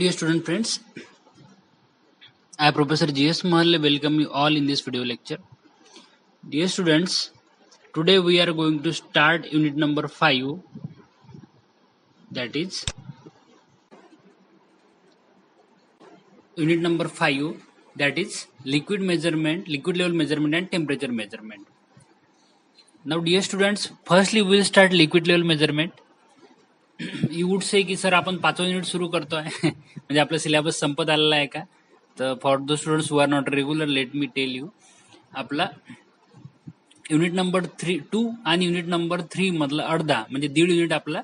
Dear student friends, I Professor G.S. Mahalle welcome you all in this video lecture. Dear students, today we are going to start unit number 5, that is liquid level measurement and temperature measurement. Now dear students, firstly we will start liquid level measurement. You would say की sir आपण 5वा unit सुरू करतोय म्हणजे आपला syllabus संपत आलेला आहे का? तर for the students who are not regular, let me tell you, आपला युनिट नंबर 2 आणि युनिट नंबर 3 मधला अर्धा म्हणजे 1.5 युनिट आपला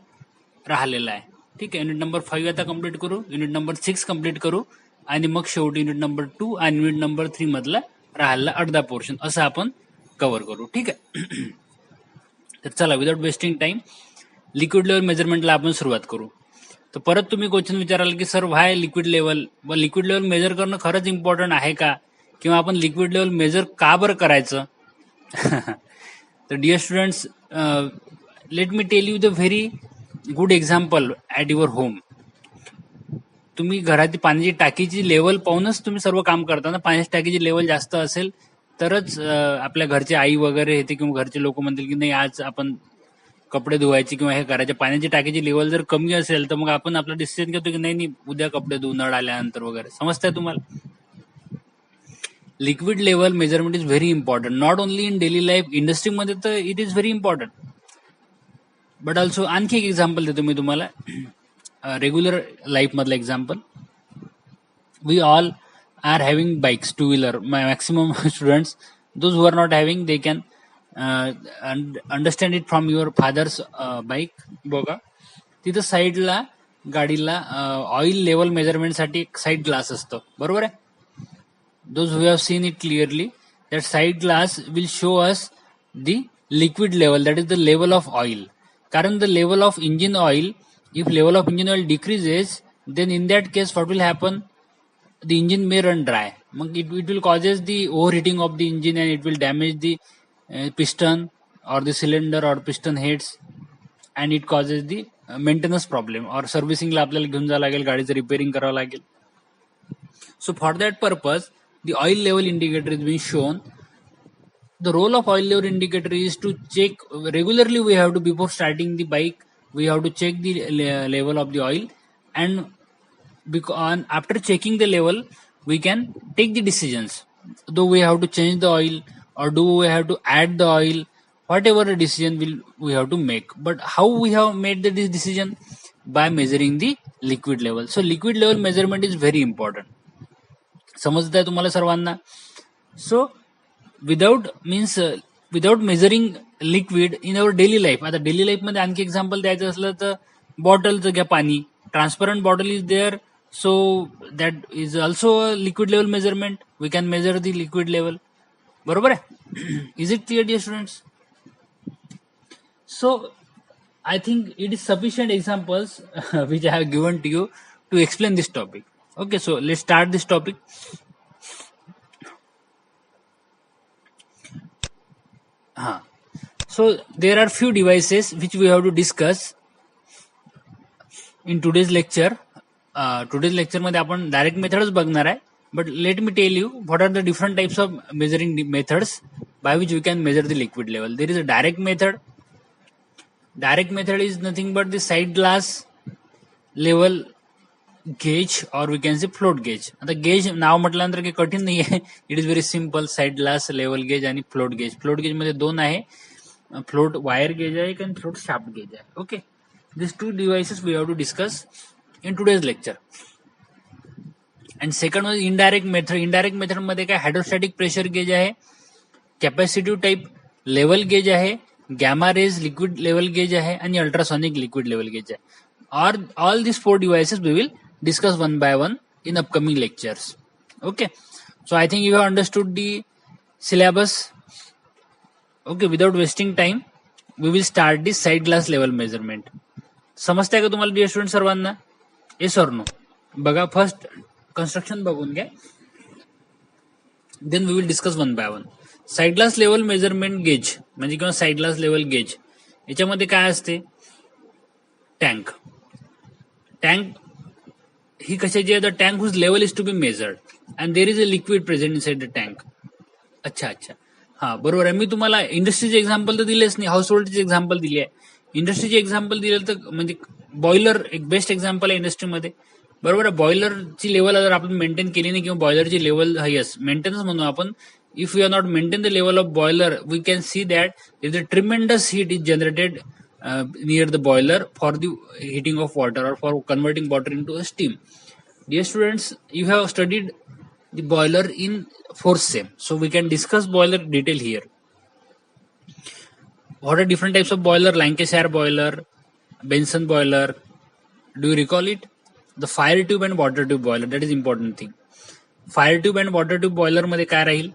राहिलेला आहे. ठीक आहे, युनिट नंबर 5 आता कम्प्लीट करू, युनिट नंबर 6 कम्प्लीट करू आणि मग शेवटी युनिट नंबर 2 आणि युनिट नंबर 3 मधला राहिलेला अर्धा पोर्शन असं आपण कव्हर करू. ठीक आहे. तर चला, without wasting time liquid level मेजरमेंटला आपण सुरुवात करू. तर परत तुम्ही क्वेश्चन विचाराल की sir why liquid level measure करणं खरंच इम्पॉर्टंट आहे का, किंवा आपण लिक्विड लेवल मेजर का बरं करायचं? तर dear students, let me tell you the very good example at your home. तुम्ही घराची पाण्याची टाकीची लेवल पाहूनच तुम्ही सर्व काम करता ना. पाण्याची टाकीची लेवल जास्त असेल तरच आपल्या घरचे आई वगैरे येते किंवा घरचे लोक म्हणतील की नाही आज आपण कपडे धुवायचे किंवा हे करायचे. पाण्याची टाकीची लेवल जर कमी असेल तर मग आपण आपला डिसिजन घेतो की नाही उद्या कपडे धुवून नळ आल्यानंतर वगैरे. समजताय तुम्हाला? Liquid level measurement is very important, not only in daily life, इंडस्ट्रीमध्ये तर it is very important. But also आणखी एक एक्झाम्पल देतो मी तुम्हाला, रेग्युलर लाईफ मधलं example. We all are having bikes, two wheeler. Maximum students, those who are not having they can understand it from your father's bike. बघा तिथं साईडला गाडीला ऑइल लेवल मेजरमेंटसाठी एक साईड ग्लास असतं, बरोबर आहे? Those who have seen it clearly, that side glass will show us the liquid level, that is the level of oil. कारण the level of engine oil, if level of engine oil decreases, then in that case what will happen? The engine may run dry. It will causes the overheating of the engine and it will damage the piston or the cylinder or piston heads, and it causes the maintenance problem or servicing ला आपल्याला घेऊन जावं लागेल, गाडीचं repairing करावं लागेल. So for that purpose the oil level indicator is being shown. The role of oil level indicator is to check regularly. We have to, before starting the bike, we have to check the level of the oil, and after checking the level we can take the decisions. Though we have to change the oil or do we have to add the oil, whatever the decision we have to make. But how we have made this decision? By measuring the liquid level. So liquid level measurement is very important. समजतंय तुम्हाला सर्वांना? So without measuring liquid in our daily life. आता daily life मध्ये आणखी example द्यायचं असलं तर बॉटलचं घ्या पाणी. Transparent bottle is there, so that is also liquid level measurement. We can measure the liquid level. बरोबर आहे? Is it clear dear students? So I think it is sufficient examples which I have given to you to explain this topic. Okay, so let start this topic. So there are few devices which we have to discuss in today's lecture. Today's lecture मध्ये आपण direct methods बघणार आहे. But let me tell you what are the different types of measuring methods by which we can measure the liquid level. There is a direct method. Direct method is nothing but the side glass level gauge, or we can say float gauge. आता gauge नाव म्हटल्यानंतर काही कठीण नाही आहे. It is very simple. Side glass level gauge आणि float gauge. Float gauge मध्ये दोन आहे, फ्लोट वायर गेज आहे आणि फ्लोट शाफ्ट गेज आहे. Okay, this two devices we have to discuss in today's lecture. And second म्हणजे indirect method. Indirect method मध्ये काय, हायड्रोस्टॅटिक प्रेशर गेज आहे, कॅपॅसिटिव्ह टाईप लेवल गेज आहे, gamma rays liquid level gauge आहे आणि ultrasonic liquid level gauge आहे. All these 4 devices we will discuss one by one in upcoming lectures. Okay, so I think you have understood the syllabus. Okay, without wasting time we will start the side glass level measurement. समजतंय का तुम्हाला dear student सर्वांना? Yes or no? बघा, first construction बघून घ्या, then we will discuss one by one. Side glass level measurement gauge म्हणजे किंवा side glass level gauge, याच्यामध्ये काय असते? टँक ही कशाची आहे? The tank whose level is to be measured and there is a liquid present inside the tank. अच्छा अच्छा, हा बरोबर आहे. मी तुम्हाला इंडस्ट्रीचे एक्झाम्पल तर दिलेच नाही, हाऊस होल्डचे एक्झाम्पल दिले आहे. इंडस्ट्रीचे एक्झाम्पल दिले तर म्हणजे बॉयलर एक बेस्ट एक्झाम्पल आहे इंडस्ट्रीमध्ये. बरोबर आहे. बॉयलरची लेवल जर आपण मेंटेन केली नाही किंवा बॉयलरची लेवल यस मेंटेनन्स म्हणू आपण, if we are not maintain the level of boiler, we can see that there is a tremendous heat is generated near the boiler for the heating of water or for converting water into a steam. Dear students, you have studied the boiler in fourth sem, so we can discuss boiler detail here. What are different types of boiler? Lancashire boiler, Benson boiler. Do you recall it? The fire tube and water tube boiler, that is important thing. Fire tube and water tube boiler मध्ये काय राहील?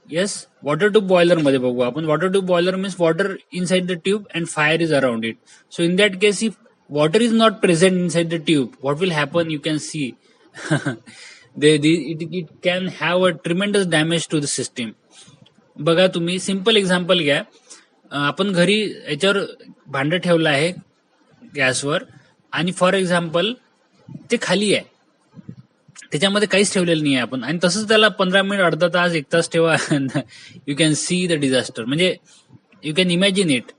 Yes, water tube boiler मध्ये बघू आपण. Water tube boiler means water inside the tube and fire is around it. So in that case if water is not present inside the tube, what will happen? You can see it can have a tremendous damage to the system. बघा तुम्ही simple example घ्या. आपण घरी याच्यावर भांडं ठेवलं आहे गॅसवर आणि फॉर एक्झाम्पल ते खाली आहे, त्याच्यामध्ये काहीच ठेवलेलं नाही आहे आपण, आणि तसंच त्याला 15 मिनिट, अर्धा तास, 1 तास ठेवा. You can see the disaster. म्हणजे यू कॅन इमॅजिन इट.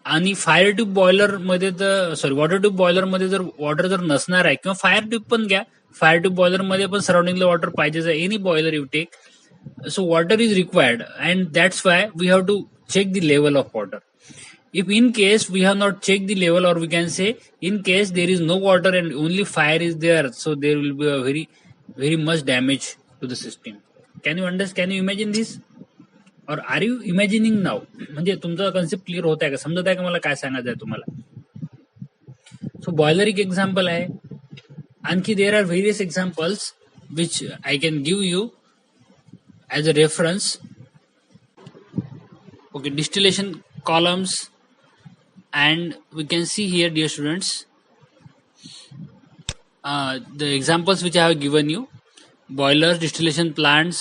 आणि फायर ट्यूब बॉयलर मध्ये तर सॉरी वॉटर ट्यूब बॉयलर मध्ये जर वॉटर जर नसणार आहे, किंवा फायर ट्यूब पण घ्या, फायर ट्यूब बॉयलर मध्ये पण सराउंडिंगला वॉटर पाहिजेच आहे. Any boiler you take, so water is required and that's why we have to check the level of water. If in case we have not checked the level, or we can say in case there is no water and only fire is there, so there will be a very much damage to the system. Can you understand? Can you imagine this? Or are you imagining now? म्हणजे तुमचा concept clear होत आहे का? समजत आहे का मला काय सांगायचं आहे तुम्हाला? सो बॉयलर एक एक्झाम्पल आहे. आणखी there are various examples which I can give you as a reference. Okay, distillation columns, and we can see here, dear students, the examples which I have given you: boilers, distillation plants,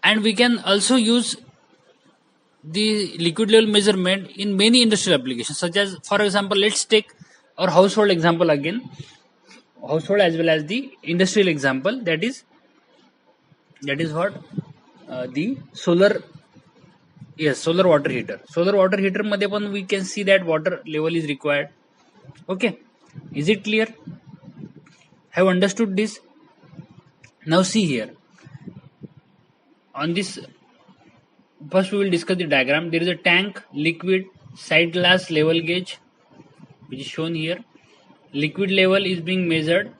and we can also use the liquid level measurement in many industrial applications, such as, for example, let's take our household example again, household as well as the industrial example. That is what the solar. Yes, solar water heater. Solar water heater मध्ये पण we can see that water level is required. Okay, is it clear? Have understood this? Now see here. On this, first we will discuss the diagram. There is a tank, liquid, side glass, level gauge, which is shown here. Liquid level is being measured,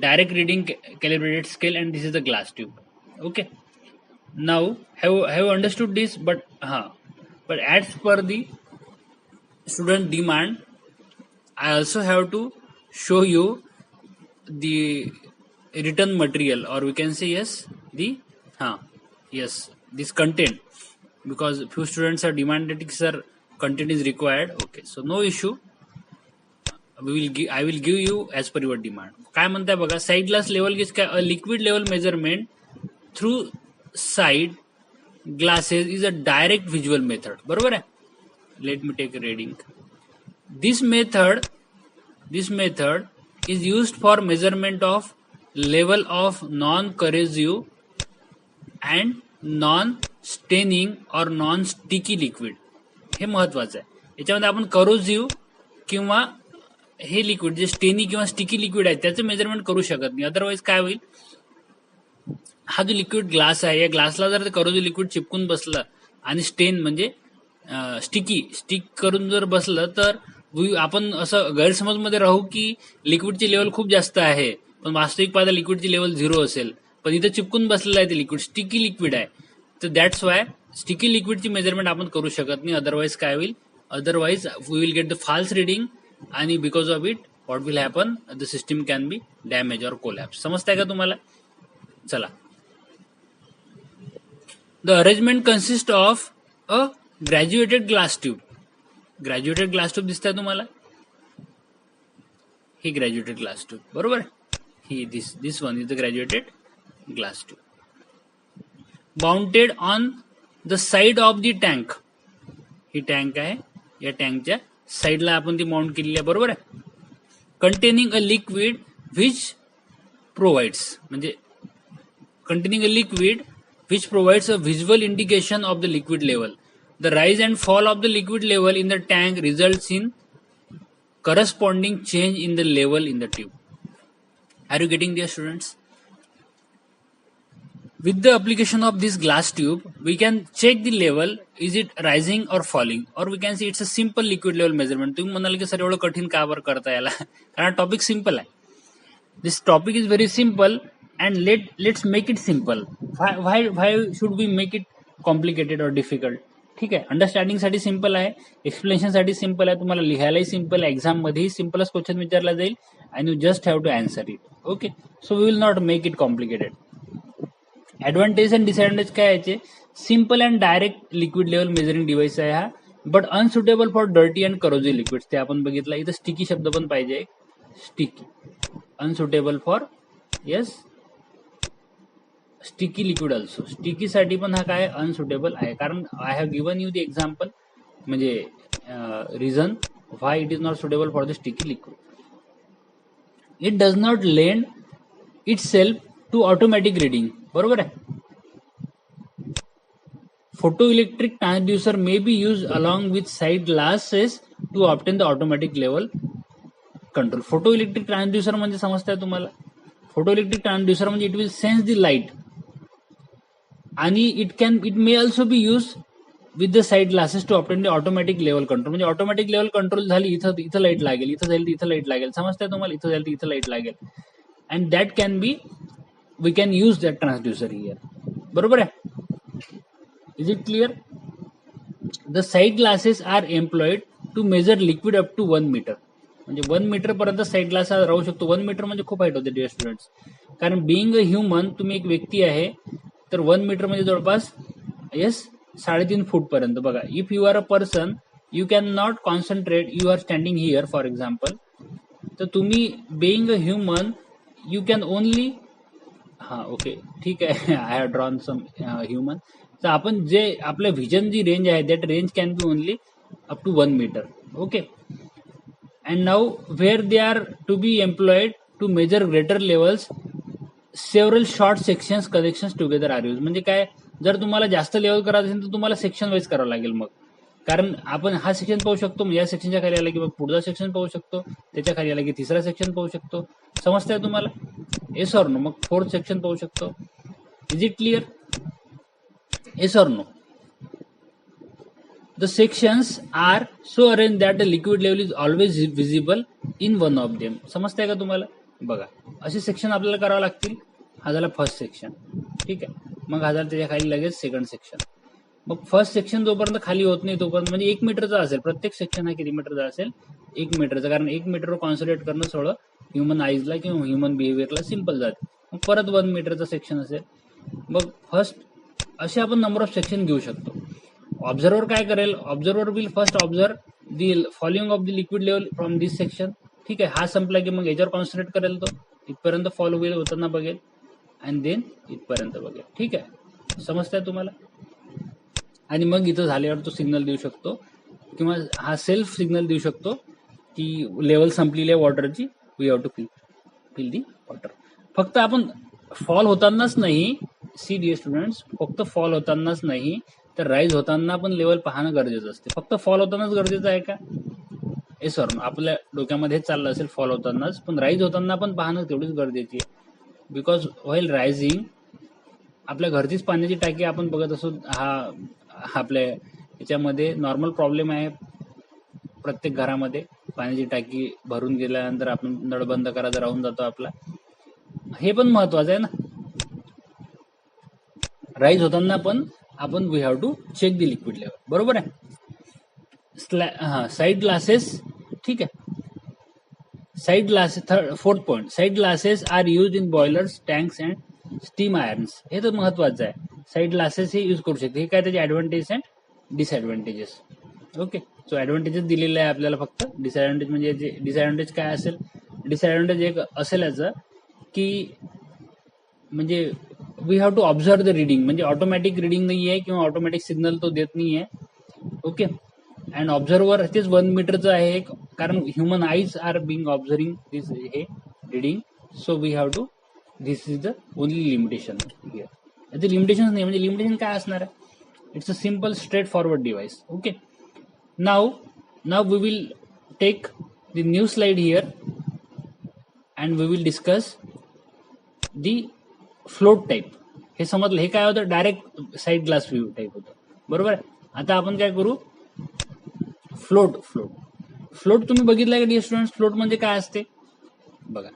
direct reading, calibrated scale, and this is the glass tube. Okay. Now have understood this, but as per the student demand, I also have to show you the written material, or we can say this content, because few students are demanded, sir, content is required. Okay, so no issue. I will give you as per your demand. काय म्हणताय बघा, side glass level gauge काय? Liquid level measurement through side glasses is a direct visual method. बरोबर आहे. Let me take a reading. This method is used for measurement of level of non-corrosive and non-staining or non-sticky liquid. हे महत्वाचं आहे. याच्यामध्ये आपण करोजिव्ह किंवा हे liquid जे स्टेनी किंवा स्टिकी लिक्विड आहे त्याचं मेजरमेंट करू शकत नाही. अदरवाईज काय होईल, हा जो लिक्विड ग्लास आहे, या ग्लासला जर करोजिव्ह लिक्विड चिपकून बसलं आणि स्टेन म्हणजे स्टिक करून जर बसलं, तर आपण असं गैरसमजमध्ये राहू की लिक्विडची लेवल खूप जास्त आहे, पण वास्तविक पाहता लिक्विडची लेवल 0 असेल, पण इथं चिपकून बसलेलं आहे ते लिक्विड, स्टिकी लिक्विड आहे. तर दॅट्स वाय स्टिकी लिक्विडची मेजरमेंट आपण करू शकत नाही. अदरवाईज काय होईल, otherwise we will get the false reading, आणि because of it what will happen, the system can be damage or collapse. समजताय का तुम्हाला? चला. The arrangement consists of a graduated glass tube. Graduated glass tube दिसतंय तुम्हाला? ही graduated glass tube, बरोबर? ही this one is the graduated glass tube. Mounted on the side of the tank. He tank आहे, या टँकच्या साईडला आपण ती माउंट केलेली आहे, बरोबर आहे? Containing a liquid which provides म्हणजे containing a liquid which provides a visual indication of the liquid level. The rise and fall of the liquid level in the tank results in corresponding change in the level in the tube. Are you getting there, students? With the application of this glass tube, we can check the level, is it rising or falling, or we can see it's a simple liquid level measurement. तुम्ही म्हणाल की sir एवढं कठीण का बरं करता याला, कारण टॉपिक सिंपल आहे. This topic is very simple and let's make it simple. Why should we make it complicated or difficult? ठीक आहे, अंडरस्टँडिंग साठी सिंपल आहे, एक्सप्लेनेशन साठी सिंपल आहे, तुम्हाला लिहायलाही सिंपल आहे, एक्झाम मध्येही सिंपलच क्वेश्चन विचारला जाईल and you just have to answer it. Okay, so we will not make it complicated. Advantage and disadvantage काय याचे? Simple and direct liquid level measuring device आहे हा, but unsuitable for dirty and corrosive liquids. ते आपण बघितलं. इथं sticky शब्द पण पाहिजे, sticky, unsuitable for, yes, sticky liquid also. Sticky साठी पण हा काय अनसुटेबल आहे, कारण I have given you the example, म्हणजे reason why it is not suitable for the sticky liquid. It does not lend itself to automatic reading. बरोबर आहे. Photo electric transducer may be use along with side glasses to obtain the automatic level control. Photo electric transducer म्हणजे समजताय तुम्हाला? Photo electric transducer म्हणजे it will sense the light आणि it may also be use with the side glasses to obtain the automatic level control. म्हणजे automatic level control झाली, इथं light लागेल, इथं जाईल इथं लाईट लागेल, समजताय तुम्हाला? इथं जाईल इथं लाईट लागेल, and that can be, we can use that transducer here. बरोबर आहे. Is it clear? The side glasses are employed to measure liquid up to 1 metre. म्हणजे 1 मीटर पर्यंत साइड ग्लास राहू शकतो. 1 मीटर म्हणजे खूप हाईट होते डिअर स्टुडंट्स, कारण बिईंग अ ह्युमन, तुम्ही एक व्यक्ती आहे, तर 1 मीटर म्हणजे जवळपास, येस, 3.5 फूट पर्यंत. बघा, if you are a person, you can not concentrate, you are standing here for example, तर तुम्ही being a human you can only, हा ओके ठीक आहे, I have drawn some human, तर आपण जे आपलं व्हिजन जी रेंज आहे, that range can be only up to 1 metre. Okay, and now where they are to be employed to measure greater levels, several short sections connections together are used. म्हणजे काय, जर तुम्हाला जास्त लेवल करायचं असेल तर तुम्हाला सेक्शन वाईज करावं लागेल. मग कारण आपण हा सेक्शन पाहू शकतो, या सेक्शनच्या खाली आला की मग पुढचा सेक्शन पाहू शकतो, त्याच्या खाली आला की तिसरा सेक्शन पाहू शकतो. समजताय तुम्हाला? Yes or no? मग 4th सेक्शन पाहू शकतो. Is it clear? Yes or no? The sections are so arranged that the liquid level is always visible in one of them. समजताय का तुम्हाला? बघा, असे सेक्शन आपल्याला करावं लागतील. हा झाला फर्स्ट सेक्शन, ठीक आहे. मग हा झाला त्याच्या खाली लगेच सेकंड सेक्शन. मग फर्स्ट सेक्शन जोपर्यंत खाली होत नाही तोपर्यंत, म्हणजे 1 मीटरचा असेल प्रत्येक सेक्शन, हा किती मीटरचा असेल? 1 मीटरचा, कारण 1 मीटरवर कॉन्सन्ट्रेट करणं थोडं ह्युमन आईजला किंवा ह्युमन बिहेवियरला सिम्पल जाते. मग परत 1 मीटरचा सेक्शन असेल. मग फर्स्ट असे आपण नंबर ऑफ सेक्शन घेऊ शकतो. ऑब्झर्वर काय करेल? Observer will first observe the following of the liquid level from this section. ठीक आहे, हा संपला की मग याच्यावर कॉन्सन्ट्रेट करेल, तो इथपर्यंत फॉलो होईल, होताना बघेल, अँड देन इथपर्यंत बघेल. ठीक आहे, समजताय तुम्हाला? आणि मग इथं झाल्यावर तो सिग्नल देऊ शकतो, किंवा हा सेल्फ सिग्नल देऊ शकतो की लेवल संपलेली आहे वॉटरची, we have to fill the water. फक्त आपण फॉल होतानाच नाही, सी डिअर स्टुडंट्स, फक्त फॉल होतानाच नाही तर राईज होताना पण लेवल पाहणं गरजेचं असते. फक्त फॉल होतानाच गरजेचं आहे का? ए सर, आपल्या डोक्यामध्ये चाललं असेल फॉल होतानाच, पण राईज होताना पण पाहणं तेवढीच गरजेची आहे. बिकॉज व्हाईल रायझिंग, आपल्या घरचीच पाण्याची टाकी आपण बघत असो, हा आपल्या याच्यामध्ये नॉर्मल प्रॉब्लेम आहे प्रत्येक घरामध्ये. पाण्याची टाकी भरून गेल्यानंतर आपण नळ बंद करायचा राहून जातो आपला. हे पण महत्वाचं आहे ना. राईज होताना पण आपण we have to check the liquid level. बरोबर आहे. साइड ग्लासेस, ठीक आहे. Side glasses, 4th point, side glasses are use in boilers, tanks and steam irons. हे तर महत्वाचं आहे. साइड ग्लासेस हे यूज करू शकते. हे काय त्याचे advantage and disadvantages. Okay, so advantages दिलेले आहे आपल्याला फक्त. डिसएडव्हान्टेज म्हणजे डिसएडव्हान्टेज काय असेल? डिसएडव्हान्टेज एक असेल याचं की म्हणजे we have to observe the reading, म्हणजे ऑटोमॅटिक रिडिंग नाही आहे किंवा ऑटोमॅटिक सिग्नल तो देत नाही आहे. ओके, अँड ऑब्झर्वर तेच 1 मीटरचं आहे, कारण human eyes are being observing this हे reading. So we have to, this is the only limitation here. याचे लिमिटेशन नाही, म्हणजे लिमिटेशन काय असणार आहे, it's a simple straightforward device. Okay, now we will take the new slide here and we will discuss the float type. हे समजलं, हे काय होतं, direct side glass view type होतं, बरोबर आहे. आता आपण काय करू, फ्लोट तुम्ही बघितलं का डिअर स्टुडंट्स, फ्लोट म्हणजे काय असते बघा.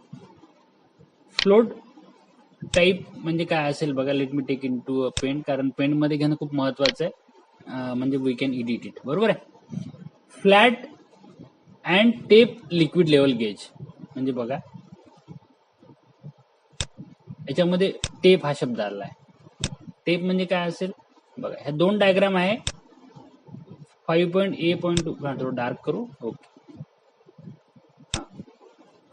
फ्लोट टाईप म्हणजे काय असेल बघा, let me take into a pen, कारण पेन मध्ये घेणं खूप महत्वाचं आहे, म्हणजे वी कॅन एडिट इट, बरोबर आहे. Flat and tape liquid level gauge म्हणजे बघा, याच्यामध्ये टेप हा शब्द आला आहे. टेप म्हणजे काय असेल बघा, ह्या दोन डायग्राम आहे, 5.A.2 थोडं डार्क करू, ओके,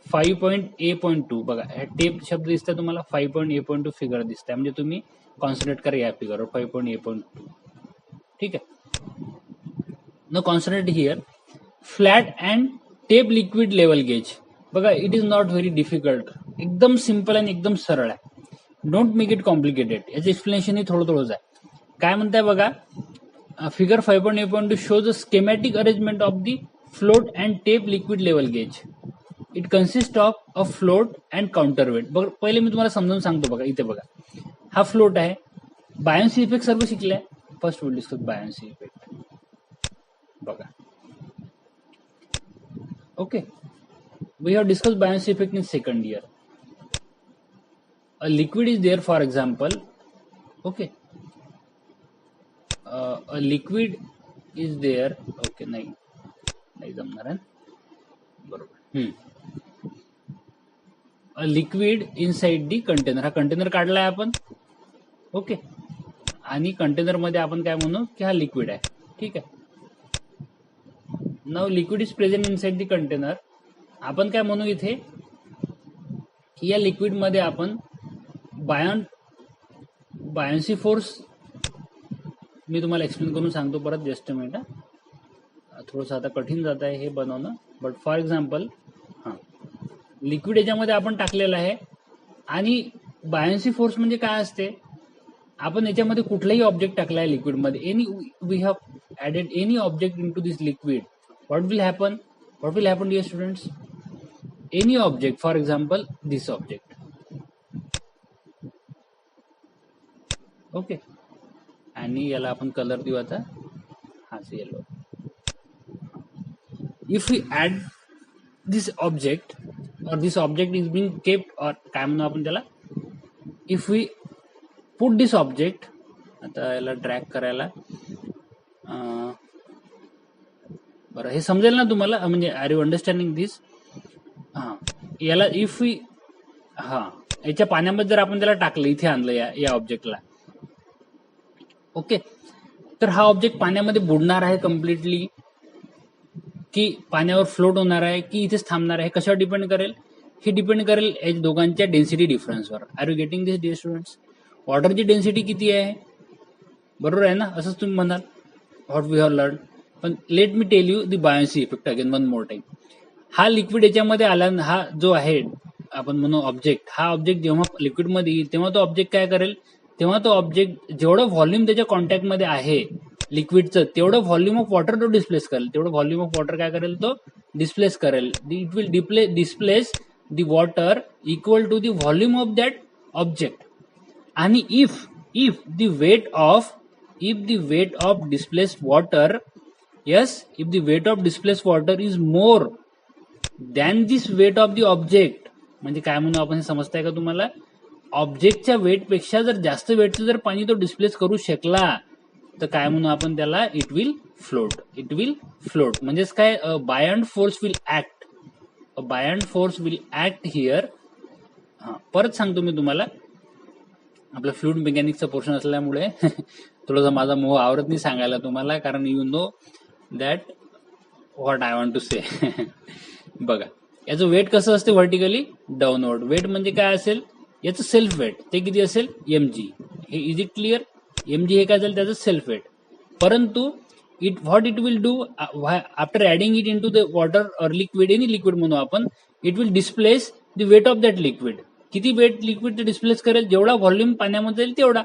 5.A.2 बघा, ह्या टेप शब्द दिसतंय तुम्हाला, 5.A.2 फिगर दिसतंय, म्हणजे तुम्ही कॉन्सन्ट्रेट करा या फिगरवर, 5.A.2. ठीक आहे. न concentrate here, float and tape liquid level gauge बघा, it is not very difficult, एकदम सिम्पल आणि एकदम सरळ आहे. Don't make it complicated. याचं एक्सप्लेनेशन ही थोडंच आहे. काय म्हणताय बघा, figure 5.A.2 shows a schematic arrangement of the float and tape liquid level gauge. It consists of a float and counterweight. बघ, पहिले मी तुम्हाला समजावून सांगतो बघा, इथे बघा, हा फ्लोट आहे, बायन्सी इफेक्ट सर्व शिकलाय. First will discuss buoyancy effect बघा. Okay, we have discussed buoyancy effect in second year. A liquid is there, for example, okay, a liquid is there, okay, नाही जमणार आहे, बरोबर. a liquid inside the container, हा container काढलाय आपण, okay, आणि container मध्ये आपण काय म्हणू की हा लिक्विड आहे, ठीक आहे. Now liquid is present inside the container. आपण काय म्हणू इथे की या लिक्विड मध्ये आपण बायन्सी फोर्स, मी तुम्हाला एक्सप्लेन करून सांगतो परत, जस्ट मिनिट, थोडंसं आता कठीण जात आहे हे बनवणं, बट फॉर एक्झाम्पल, हां, लिक्विड याच्यामध्ये आपण टाकलेलं आहे, आणि बायन्सी फोर्स म्हणजे काय असते, आपण याच्यामध्ये कुठलाही ऑब्जेक्ट टाकला आहे लिक्विडमध्ये, we have added any object into this liquid, what will happen dear students, any object, for example this object, okay, आणि याला आपण कलर देऊ आता, हाच yellow. if we add this object or this object is being kept, or काय म्हणू आपण त्याला, if we put this object, आता याला ड्रॅग करायला, बरं, हे समजेल ना तुम्हाला, म्हणजे आर यू अंडरस्टँडिंग दिस. हा, याला इफ वी, हा, याच्या पाण्यामध्ये जर आपण त्याला टाकलं, इथे आणलं या ऑब्जेक्टला, ओके, तर हा ऑब्जेक्ट पाण्यामध्ये बुडणार आहे कम्प्लिटली, की पाण्यावर फ्लोट होणार आहे, की इथेच थांबणार आहे, कशावर डिपेंड करेल, हे डिपेंड करेल या दोघांच्या डेन्सिटी डिफरन्सवर. Are you getting this dear students. वॉटरची डेन्सिटी किती आहे, बरोबर आहे ना, असंच तुम्ही म्हणाल, व्हॉट वी हॅव लर्न. पण let me tell you the buoyancy effect again one more time. हा लिक्विड याच्यामध्ये आला, हा जो आहे आपण म्हणू ऑब्जेक्ट, हा ऑब्जेक्ट जेव्हा लिक्विडमध्ये येईल तेव्हा तो ऑब्जेक्ट काय करेल, तेव्हा तो ऑब्जेक्ट जेवढं व्हॉल्यूम त्याच्या कॉन्टॅक्टमध्ये आहे लिक्विडचं, तेवढं व्हॉल्यूम ऑफ वॉटर तो डिस्प्लेस करेल, तेवढं व्हॉल्यूम ऑफ वॉटर काय करेल, तो डिस्प्लेस करेल. It will displace the water equal to the volume of that object. आणि if the weight of displaced water, yes, if the weight of displaced water is more than this weight of the object, म्हणजे काय म्हणू आपण, हे समजताय का तुम्हाला, ऑब्जेक्टच्या weight पेक्षा जर जास्त वेटचं जर पाणी तो डिस्प्लेस करू शकला, तर काय म्हणू आपण त्याला, इट विल फ्लोट. म्हणजेच काय, buoyant force will act here. हा, परत सांगतो मी तुम्हाला, आपलं फ्लुइड मेकॅनिक्सचं पोर्शन असल्यामुळे थोडासा माझा मोह आवरत नाही सांगायला तुम्हाला, कारण you know that what I want to say. बघा, याचं वेट कसं असते, व्हर्टिकली डाऊनवर्ड. वेट म्हणजे काय असेल, याचं सेल्फ वेट, ते किती असेल, mg. हे इज इट क्लिअर, mg हे काय असेल, त्याचं सेल्फ वेट. परंतु what it will do after adding it into the water or liquid, any liquid म्हणू आपण, it will displace the weight of that liquid. किती वेट लिक्विड ते displace करेल, जेवढा व्हॉल्यूम पाण्यामध्ये जाईल तेवढा.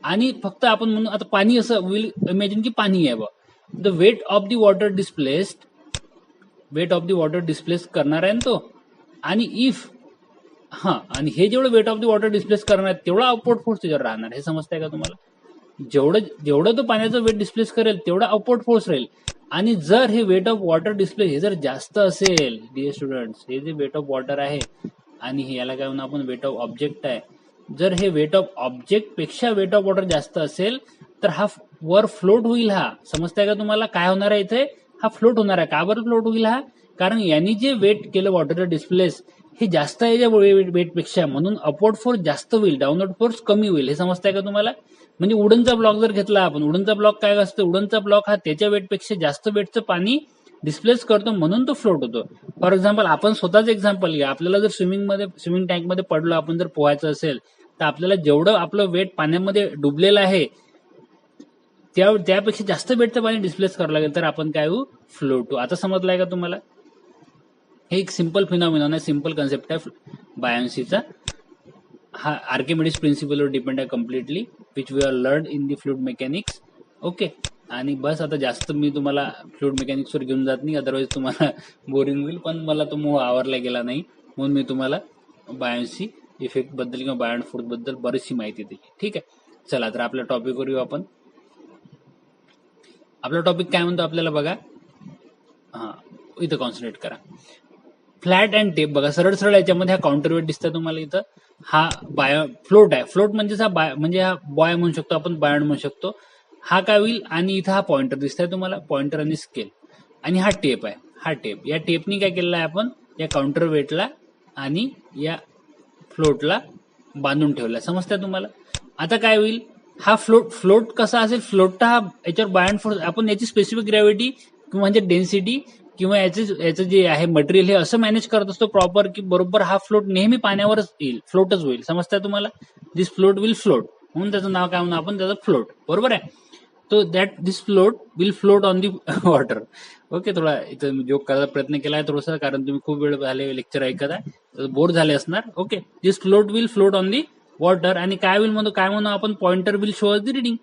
आणि फक्त आपण म्हणू आता पाणी असं विल इमॅजिन की पाणी आहे बा. The weight of the water displaced, weight of the water displace करणार आहे ना तो. आणि इफ आणि हे जेवढं weight of the water displace करणार आहे तेवढा अपवर्ड फोर्स त्याच्यावर राहणार. हे समजतंय का तुम्हाला? जेवढं तो पाण्याचं वेट डिस्प्लेस करेल तेवढा अपवर्ड फोर्स राहील. आणि जर हे वेट ऑफ वॉटर डिस्प्लेस हे जर जास्त असेल डिअर स्टुडंट्स, हे जे वेट ऑफ वॉटर आहे आणि हे याला काय म्हणून आपण वेट ऑफ ऑब्जेक्ट आहे, जर हे वेट ऑफ ऑब्जेक्ट पेक्षा वेट ऑफ वॉटर जास्त असेल तर हा वर फ्लोट होईल. हा समजताय का तुम्हाला? काय होणार आहे इथे? हा फ्लोट होणार आहे. का बरं फ्लोट होईल हा? कारण यांनी जे वेट केलं वॉटरचं डिस्प्लेस हे जास्त आहे ज्या वेटपेक्षा, म्हणून अपवर्ड फोर्स जास्त होईल, डाऊनवर्ड फोर्स कमी होईल. हे समजताय का तुम्हाला? म्हणजे उडनचा ब्लॉक जर घेतला आपण, उडनचा ब्लॉक काय असतं? उडनचा ब्लॉक हा त्याच्या वेटपेक्षा जास्त वेटचं पाणी डिस्प्लेस करतो म्हणून तो फ्लोट होतो. फॉर एक्झाम्पल आपण स्वतःच एक्झाम्पल घ्या. आपल्याला जर स्विमिंग टँकमध्ये पडलो आपण, जर पोहायचं असेल तर आपल्याला जेवढं आपलं वेट पाण्यामध्ये डुबलेलं आहे त्यापेक्षा जास्त वेटचं पाणी डिस्प्लेस करावं लागेल तर आपण काय होऊ? फ्लोट होऊ. आता समजलाय का तुम्हाला? हे एक सिंपल फिनॉमिनॉन आहे, सिंपल कन्सेप्ट आहे बायोन्सीचा. हा आर्किमिडीज प्रिन्सिपलवर डिपेंड आहे completely, which we are learn in the fluid mechanics. Okay. आणि बस आता जास्त मी तुम्हाला फ्लुइड मेकॅनिक्सवर घेऊन जात नाही, अदरवाईज तुम्हाला बोरिंग होईल. पण मला तो मोह आवरला गेला नाही म्हणून मी तुम्हाला बायोन्सी इफेक्ट बद्दल किंवा बायोंड फोर्स बद्दल बरीचशी माहिती दिली. ठीक आहे, चला तर आपल्या टॉपिकवर येऊ आपण. आपला टॉपिक काय म्हणतो आपल्याला बघा. इथं कॉन्सन्ट्रेट करा. Flat and tape. बघा सरळ सरळ याच्यामध्ये हा काउंटरवेट दिसतंय तुम्हाला इथं. हा फ्लोट आहे. फ्लोट म्हणजे हा बॉय म्हणू शकतो आपण, बायोंड म्हणू शकतो. हा काय होईल? आणि इथं हा पॉइंटर दिसतंय तुम्हाला, पॉइंटर आणि स्केल. आणि हा टेप आहे. हा टेप, या टेपनी काय केलेलं आहे आपण? या काउंटरवेटला आणि या फ्लोटला बांधून ठेवलाय. समजतंय तुम्हाला? आता काय होईल? हा फ्लोट कसा असेल? फ्लोट हा याच्यावर बायोंड फोर्स, आपण याची स्पेसिफिक ग्रॅव्हिटी किंवा म्हणजे डेन्सिटी किंवा याचं जे आहे मटेरियल हे असं मॅनेज करत असतो प्रॉपर की बरोबर हा फ्लोट नेहमी पाण्यावरच येईल, फ्लोटच होईल. समजताय तुम्हाला? दिस फ्लोट विल फ्लोट, म्हणून त्याचं नाव काय म्हणू आपण? त्याचं फ्लोट. बरोबर आहे. तो that this float will float on the water. Okay. थोडा इथं जोक करायचा प्रयत्न केला आहे थोडासा, कारण तुम्ही खूप वेळ झाले लेक्चर ऐकत आहे, बोर झाले असणार. Okay. This float will float on the water. आणि काय म्हणू आपण? Pointer will show us the reading.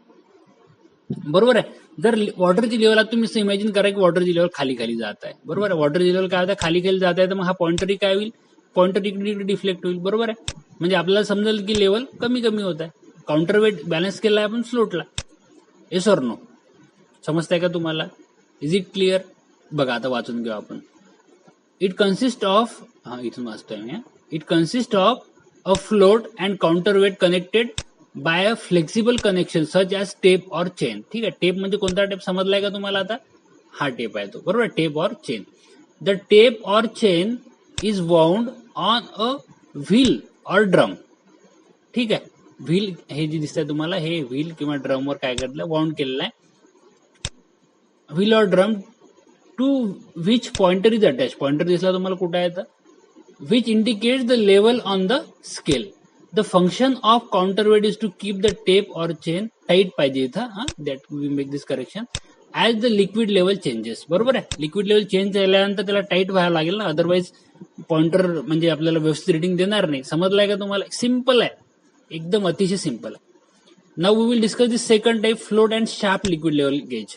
बरोबर आहे. जर वॉटरची लेवल तुम्ही इमॅजिन करा की वॉटरची लेवल खाली खाली जात आहे. बरोबर आहे. वॉटरची लेवल काय होतं? खाली खाली जात आहे. तर मग हा पॉइंटरही काय होईल? पॉइंटर इकडे डिफ्लेक्ट होईल. बरोबर आहे. म्हणजे आपल्याला समजेल की लेवल कमी कमी होत आहे. काउंटरवेट बॅलन्स केला आहे आपण फ्लोटला. Yes or no? समजताय का तुम्हाला? Is it clear? बघा आता वाचून घेऊ आपण. इट कन्सिस्ट ऑफ, इथून वाचतोय मी. It consist of a float and counterweight connected by a flexible connection such as tape or chain. ठीक आहे. टेप म्हणजे कोणता टेप समजलाय का तुम्हाला आता? हा टेप आहे तो. बरोबर. Tape or chain. The tape or chain is wound on a wheel or drum. ठीक आहे. व्हील हे जे दिसतंय तुम्हाला, हे व्हील किंवा ड्रमवर काय करलं? वाउंड केलेलं आहे. Wheel or drum to which pointer is attach. Pointer दिसला तुम्हाला कुठे आहे तर? Which indicates the level on the scale. The function of counterweight is to keep the tape or chain tight पाहिजे इथं. That we make this correction as the liquid level changes. बरोबर आहे. Liquid level change झाल्यानंतर त्याला tight व्हायला लागेल ना, otherwise pointer म्हणजे आपल्याला व्यवस्थित रिडिंग देणार नाही. समजलाय का तुम्हाला? सिम्पल आहे, एकदम अतिशय सिम्पल आहे. Now we will discuss this second type, float and शार्प लिक्विड लेवल गेज.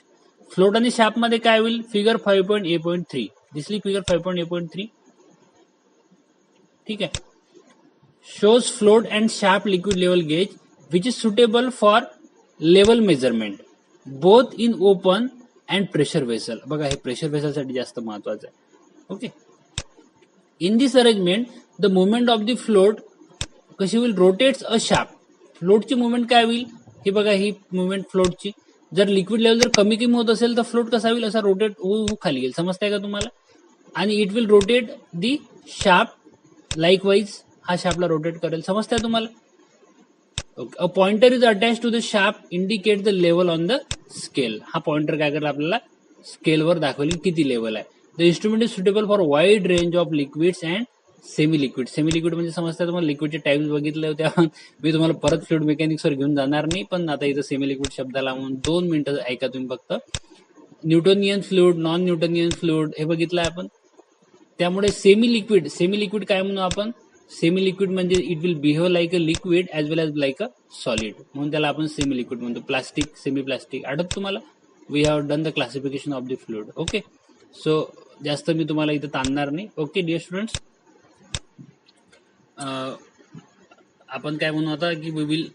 फ्लोट आणि शार्प मध्ये काय होईल? फिगर 5.A.3 दिसली. Figure 5.A.3. ठीक आहे. shows float and sharp liquid level gauge which is suitable for level measurement both in open and pressure vessel. बघा हे प्रेशर वेसल साठी जास्त महत्वाचं आहे. Okay. In this arrangement the movement of the float कशी होईल? Rotates a sharp. फ्लोटची movement काय होईल? हे बघा ही मुवमेंट फ्लोटची. जर लिक्विड लेवल जर कमी कमी होत असेल तर फ्लोट कसा होईल? असा रोटेट होऊ खाली येईल. समजताय का तुम्हाला? आणि इट विल रोटेट दी शार्प लाईकवाईज. हा शार्पला रोटेट करेल. समजताय तुम्हाला? Okay. A pointer is attach to the शार्प indicate the level on the scale. हा पॉइंटर काय करेल? आपल्याला स्केलवर दाखवेल किती लेवल आहे. The instrument is suitable for wide range of liquids and semi liquid. Semi liquid म्हणजे समजताय तुम्हाला? लिक्विडचे टाईप्स बघितले होते मी तुम्हाला परत फ्लुइड मेकॅनिक्सवर घेऊन जाणार नाही, पण आता इथं सेमी लिक्विड शब्दाला म्हणून 2 मिनिटं ऐका तुम्ही फक्त. Newtonian fluid, non Newtonian fluid हे बघितलंय आपण. त्यामुळे सेमी लिक्विड काय म्हणू आपण? सेमी लिक्विड म्हणजे it will behave like a liquid as well as like a solid, म्हणून त्याला आपण सेमी लिक्विड म्हणतो. प्लास्टिक, सेमी प्लास्टिक आठवत तुम्हाला? We have done the classification of the fluid. Okay, so जास्त मी तुम्हाला इथं ताणणार नाही. ओके डिअर स्टुडंट्स, आपण काय म्हणू आता की we will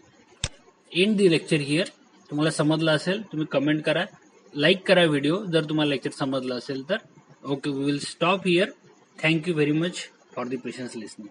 end the lecture here. तुम्हाला समजलं असेल तुम्ही कमेंट करा, लाईक करा व्हिडिओ जर तुम्हाला लेक्चर समजलं असेल तर. Okay, we will stop here. Thank you very much for the patience listening.